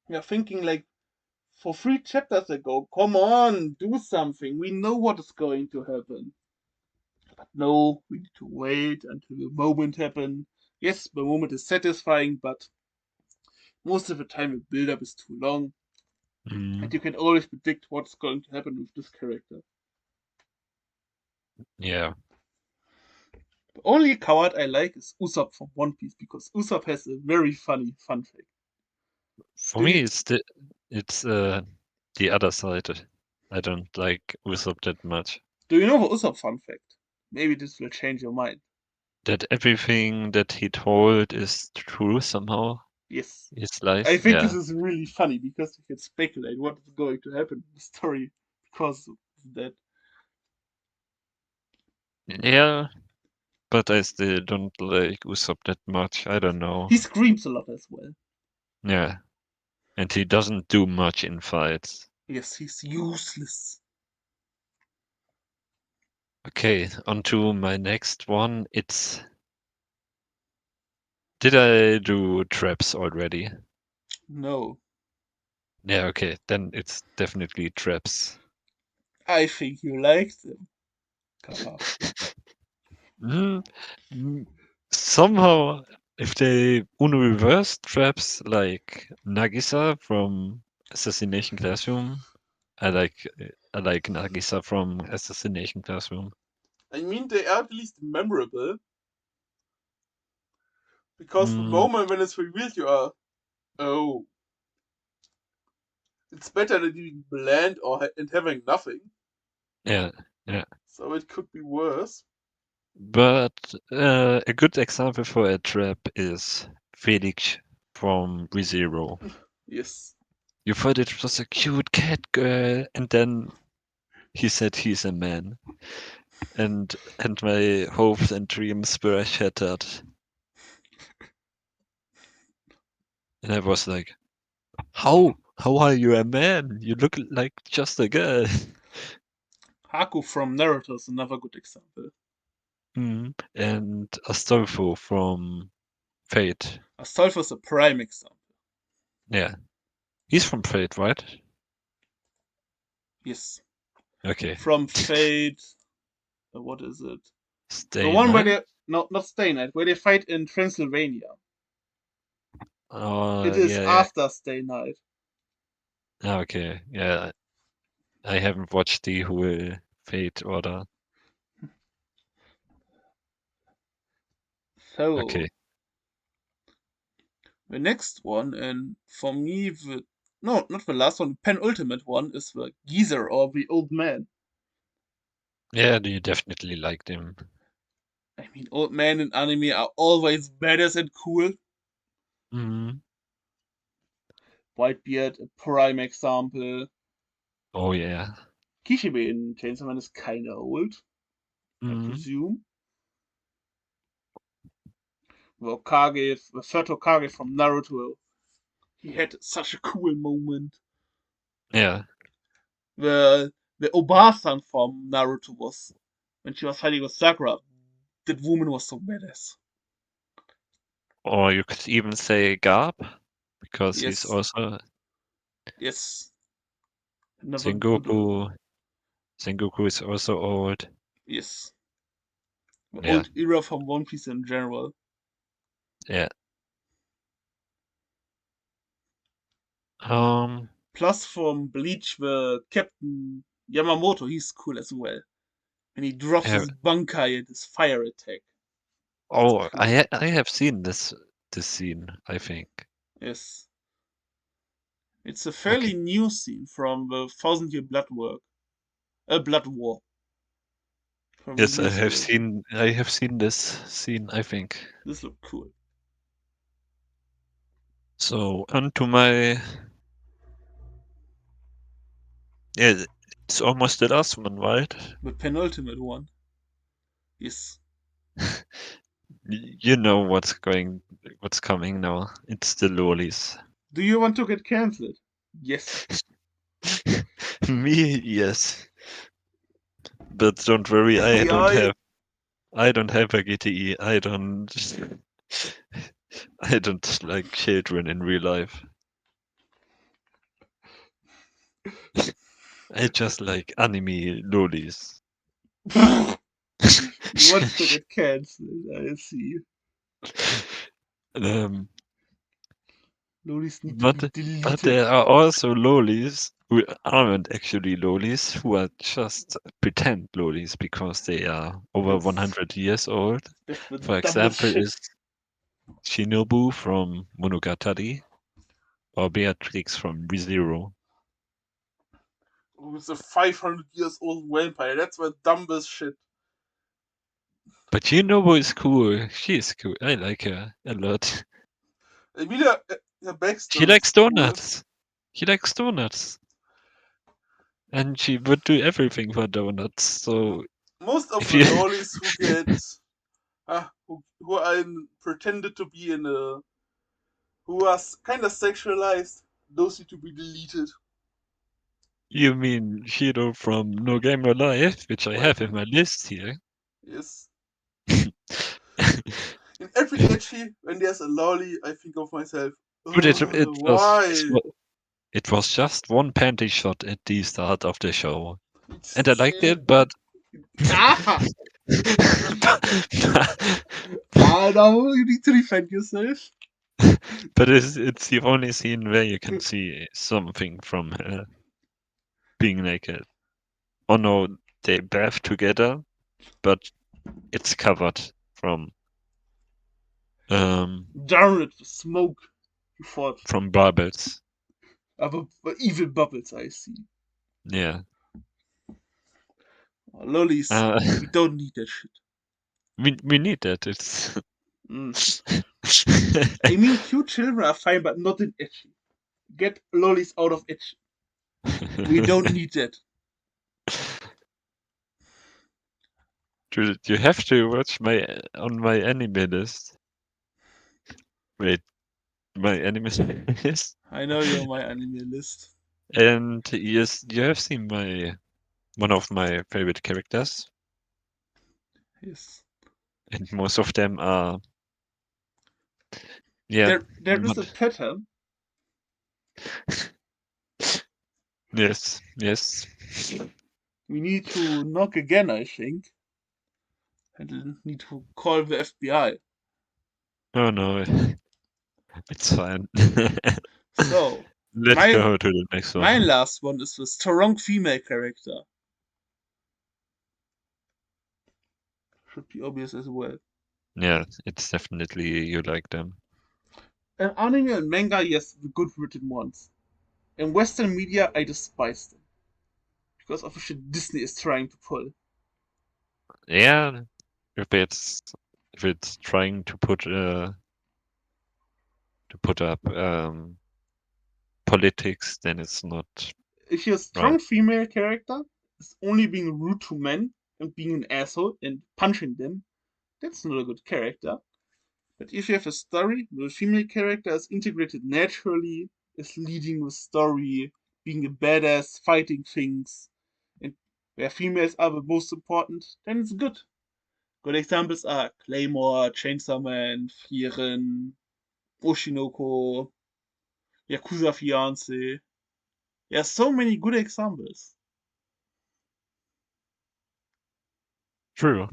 You're thinking like, for 3 chapters ago, come on, do something. We know what is going to happen. But no, we need to wait until the moment happens. Yes, the moment is satisfying, but most of the time the build-up is too long, and you can always predict what's going to happen with this character. Yeah. The only coward I like is Usopp from One Piece, because Usopp has a very funny fun fact. For Did me, you, it's the other side. I don't like Usopp that much. do you know the Usopp fun fact? Maybe this will change your mind. That everything that he told is true somehow. Yes. His I life, think this yeah. is really funny because you can speculate what is going to happen in the story because of that. Yeah, but I still don't like Usopp that much. I don't know. He screams a lot as well. Yeah. And he doesn't do much in fights. Yes, he's useless. Okay, on to my next one. Did I do traps already? No. Yeah, okay, then it's definitely traps. I think you like them. Haha. Mm, mm, Somehow, if they Uno reverse traps like Nagisa from Assassination Classroom, I like I like Nagisa from Assassination Classroom. I mean, they are at least memorable because the Mm, moment when it's revealed, you are, oh, it's better than being bland and having nothing. yeah, yeah. So it could be worse. But a good example for a trap is Felix from ReZero. Yes. You thought it was a cute cat girl, and then he said he's a man, and my hopes and dreams were shattered. And I was like, How are you a man? You look like just a girl. Haku from Naruto is another good example. And Astolfo from Fate. Astolfo is a prime example. Yeah. He's from Fate, right? Yes. Okay. From Fate. What is it? The Stay one where Night? they. No, not Stay Night, where they fight in Transylvania. It is Yeah, yeah. after Stay Night. Okay. Yeah. I haven't watched the whole Fate order. Okay. So, the next one, and for me, no, not the last one, the penultimate one is the geezer or the old man. Yeah, you definitely liked him. I mean, old men in anime are always badass and cool. hmm Whitebeard, a prime example. Oh, yeah. Kishibe in Chainsaw Man is kinda old, I hmm presume. The Okage, the third Okage from Naruto, he had such a cool moment. Yeah. The Obasan from Naruto was when she was fighting with Sakura. That woman was so badass. Or you could even say Garp, because he's Yes, also. yes. Never good. Sengoku is also old. Yes. The Yeah. old era from One Piece in general. Yeah. Plus from Bleach, the Captain Yamamoto, he's cool as well. And he drops Yeah. his Bankai and his fire attack. Oh, cool. I have seen this scene, I think. Yes. It's a fairly Okay. new scene from the Thousand Year Blood War. From Yes, years ago. I have seen this scene, I think. This looked cool. So onto my yeah, it's almost the last one, right? The penultimate one. Yes. You know what's coming now. It's the lolis. Do you want to get cancelled? Yes. Me, yes. But don't worry, FBI. I don't have a GTE. I don't like children in real life. I just like anime lolis. You want to get cancelled, I see. Lolis need to be But deleted. there are also lolis who aren't actually lolis, who are just pretend lolis because they are over 100 years old. That's the For dumbest example, shit. is Shinobu from Monogatari or Beatrix from ReZero. Who's a 500 years old vampire? That's the dumbest shit. But Shinobu is cool. She is cool. I like her a lot. I mean, her backstory She likes is cool. donuts. She likes donuts. And she would do everything for donuts. So Most of if the you lolis who get who are pretended to be in a who are kind of sexualized, those need to be deleted. you mean Shiro from No Game No Life, which I have in my list here. Yes. In every ecchi, when there's a lolly, I think of myself. But Why? it was just one panty shot at the start of the show. It's, And I liked it, but ah! No, you need to defend yourself. but it's the only scene where you can see something from her being naked. Oh no, they bath together, but it's covered from Darn it, the smoke. You thought. bubbles. Evil bubbles, I see. Yeah. Lollies, we don't need that shit. We need that. It's I mean, cute children are fine, but not in ecchi. Get lollies out of ecchi. We don't need that. You have to watch on my anime list. Wait, my anime list? I know you're on my anime list. And yes, you have seen one of my favorite characters, Yes. and most of them are yeah. There is a pattern. Yes, yes. We need to knock again, I think. And need to call the FBI. Oh no, it's fine. So, Let's go to the next my one. last one is the strong female character. Should be obvious as well. Yeah, it's definitely you like them. In anime and manga, yes, the good written ones. In Western media, I despise them. Because of the shit Disney is trying to pull. Yeah, if it's trying to put up politics, then it's not If your strong right. female character is only being rude to men and being an asshole and punching them, that's not a good character. But if you have a story where the female character is integrated naturally, is leading the story, being a badass, fighting things, and where females are the most important, then it's good. Good examples are Claymore, Chainsaw Man, Frieren, Oshinoko, Yakuza Fiance. There are so many good examples. True.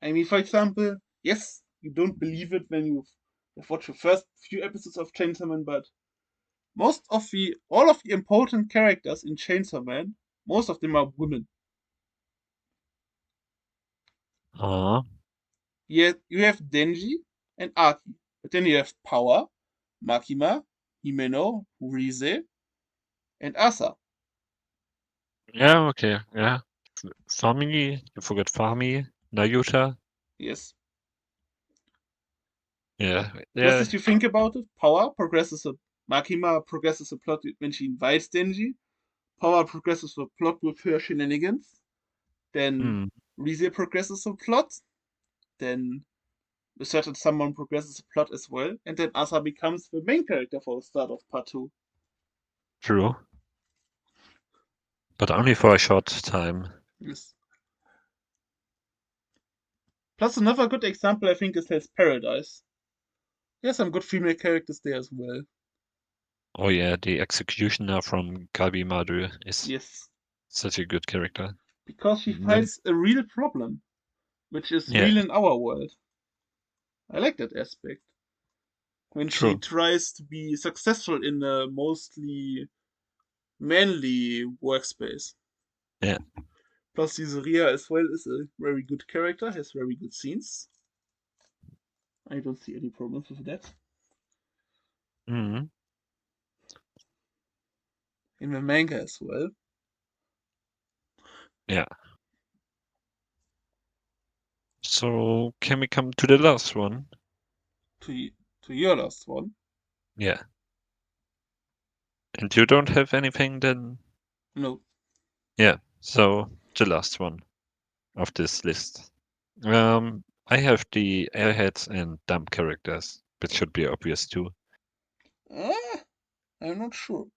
I mean, for example, yes, you don't believe it when you've watched the first few episodes of Chainsaw Man, but all of the important characters in Chainsaw Man, most of them are women. Uh, You have Denji and Aki, but then you have Power, Makima, Himeno, Rize, and Asa. yeah, okay, yeah. Fami, you forgot Fami, Nayuta. Yes. Yeah, Plus, yeah. if you think about it, Makima progresses the plot when she invites Denji. Power progresses the plot with her shenanigans. Then Mm, Rize progresses the plot. Then a certain someone progresses the plot as well. And then Asa becomes the main character for the start of part 2. true. But only for a short time. Yes. Plus, another good example I think is Hell's Paradise. There's some good female characters there as well. Oh yeah, the executioner from Gabi Madu is Yes. such a good character. Because she Then, fights a real problem, which is yeah, real in our world. I like that aspect. When she true. tries to be successful in a mostly manly workspace. Yeah. Plus, Caesarea as well is a very good character, has very good scenes. I don't see any problems with that. Mm, In the manga as well. yeah. So can we come to the last one? To, to your last one. Yeah. And you don't have anything then? No. Yeah. So the last one of this list. I have the airheads and dumb characters, which should be obvious too. I'm not sure.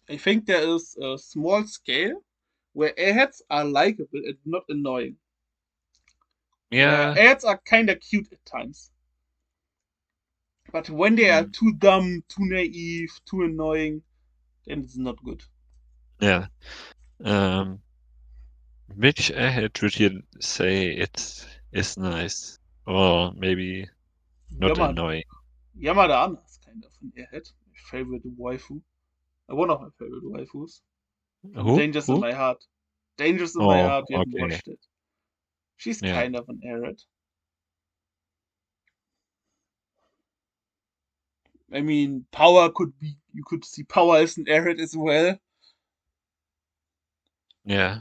I think there is a small scale where airheads are likable and not annoying. Where Yeah. airheads are kinda cute at times. But when they are Mm, too dumb, too naive, too annoying, then it's not good. yeah. Um, which airhead would you say it is nice? Or maybe not Yamada. annoying? Yamada Anna is kind of an airhead. My favorite waifu. One of my favorite waifus. From Who? Dangers in Who? My Heart. Dangers in My Oh, Heart, you haven't okay. watched it. She's Yeah. kind of an airhead. I mean, you could see Power as an airhead as well. Yeah.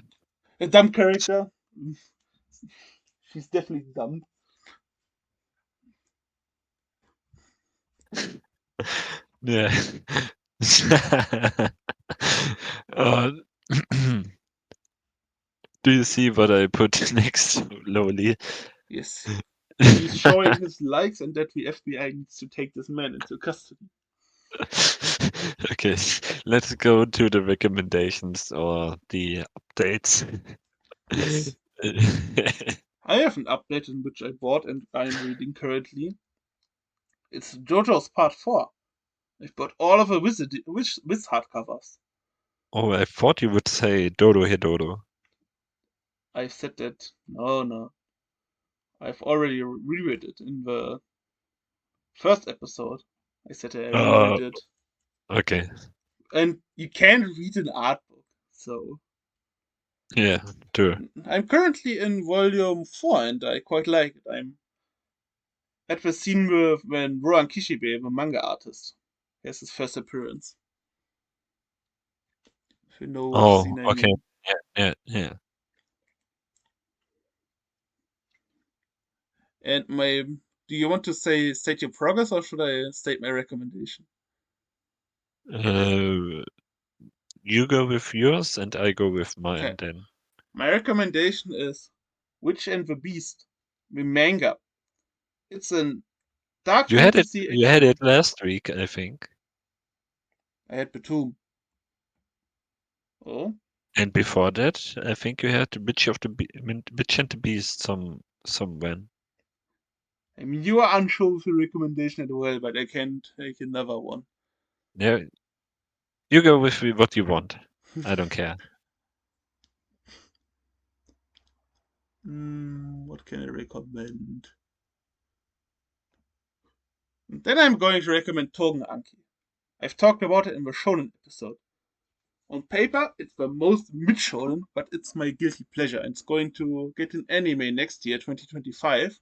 A dumb character. She's definitely dumb. Yeah. Uh, do you see what I put next to Loli? Yes. He's showing his likes and that the FBI needs to take this man into custody. Okay, let's go to the recommendations or the updates. Yes. I have an update in which I bought and I'm reading currently. It's JoJo's Part 4. I've bought all of the Wiz hardcovers. Oh, I thought you would say Dodo Hedodo. I've said that. No. I've already reread it in the first episode. I said I Uh, reread it. okay. And you can read an art book. So Yeah, true. I'm currently in volume 4 and I quite like it. I'm at the scene with when Rohan Kishibe, the manga artist, has his first appearance. If you know which Oh, scene I okay. mean. Yeah. And my do you want to state your progress or should I state my recommendation? Uh, you go with yours and I go with Okay. mine then. My recommendation is Witch and the Beast, the manga. It's a dark You had it. fantasy You had action. it last week, I think. I had Batum. Oh, And before that, I think you had Witch and the Beast somewhere. I mean, you are unsure with your recommendation as well, but I can take another one. Yeah, you go with what you want. I don't care. What can I recommend? Then I'm going to recommend Togen Anki. I've talked about it in the Shonen episode. On paper, it's the most mid-shonen, but it's my guilty pleasure, and it's going to get an anime next year, 2025.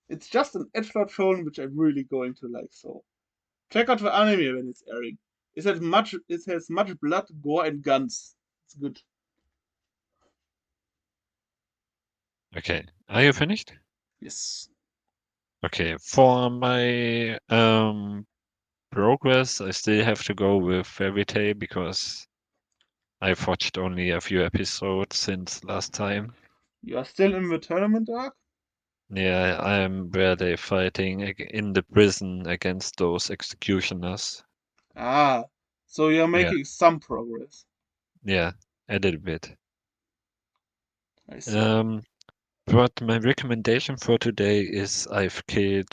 It's just an edgelord shonen which I'm really going to like, so check out the anime when it's airing. It has much blood, gore, and guns. It's good. Okay, are you finished? Yes. Okay, for my progress, I still have to go with Fairy Tail because I've watched only a few episodes since last time. You are still in the tournament arc? Yeah, I'm where they're fighting in the prison against those executioners. Ah, so you're Yeah, making some progress. yeah, a little bit. I see. But my recommendation for today is I've killed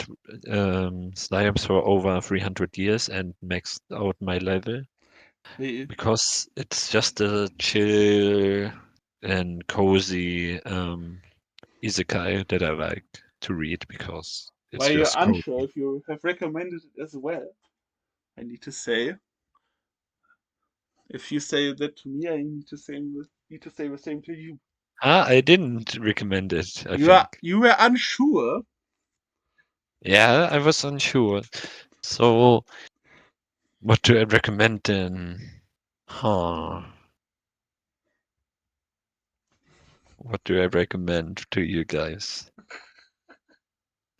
slimes for over 300 years and maxed out my level The, because it's just a chill and cozy isekai that I like to read because it's while you're just unsure cozy. if you have recommended it as well, I need to say, if you say that to me, I need to say the same to you. Ah, I didn't recommend it, I You are think. you were unsure. Yeah, I was unsure. So, what do I recommend then? Huh. What do I recommend to you guys?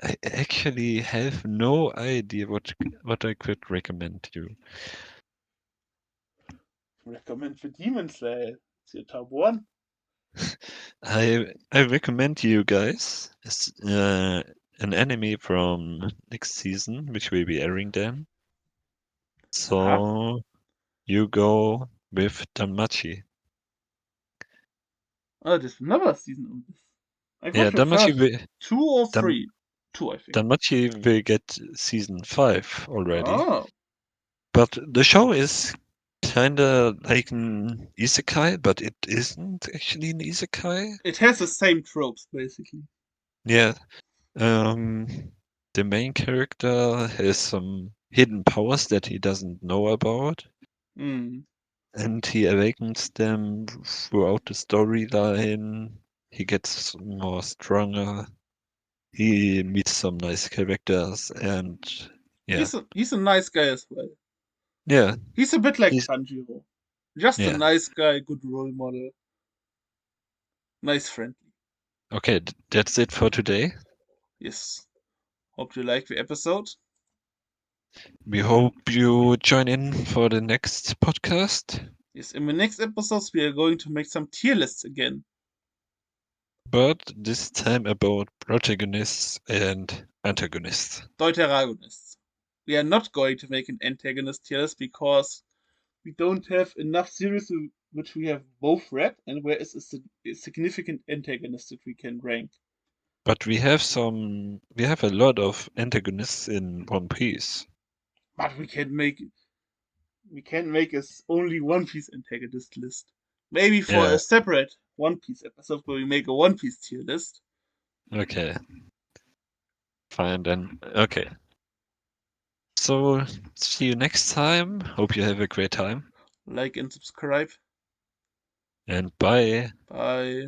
I actually have no idea what I could recommend you. Recommend the Demon Slayer. It's your top one. I recommend you guys an anime from next season, which will be airing then. Aha. So you go with Danmachi. Oh, there's another season of this. I've Yeah, watched the Danmachi first will two or Dan, three. Two, I think. Danmachi will get season 5 already. Oh. But the show is kinda like an isekai, but it isn't actually an isekai. It has the same tropes, basically. Yeah. Um, the main character has some hidden powers that he doesn't know about, Hmm. and he awakens them throughout the storyline. He gets more stronger. He meets some nice characters, and yeah, He's a nice guy as well. yeah, He's a bit like he's Tanjiro. Just a yeah. nice guy, good role model, nice friendly. Okay, that's it for today. Yes. Hope you like the episode. We hope you join in for the next podcast, Yes, in the next episodes we are going to make some tier lists again. but this time about protagonists and antagonists. Deuteragonists. We are not going to make an antagonist tier list because we don't have enough series which we have both read and where is a significant antagonist that we can rank. But we have a lot of antagonists in One Piece. But we can't make us only One Piece antagonist list. Maybe for Yeah, a separate One Piece episode where we make a One Piece tier list. okay, fine then. Okay, so see you next time. Hope you have a great time, Like and subscribe. and bye. Bye.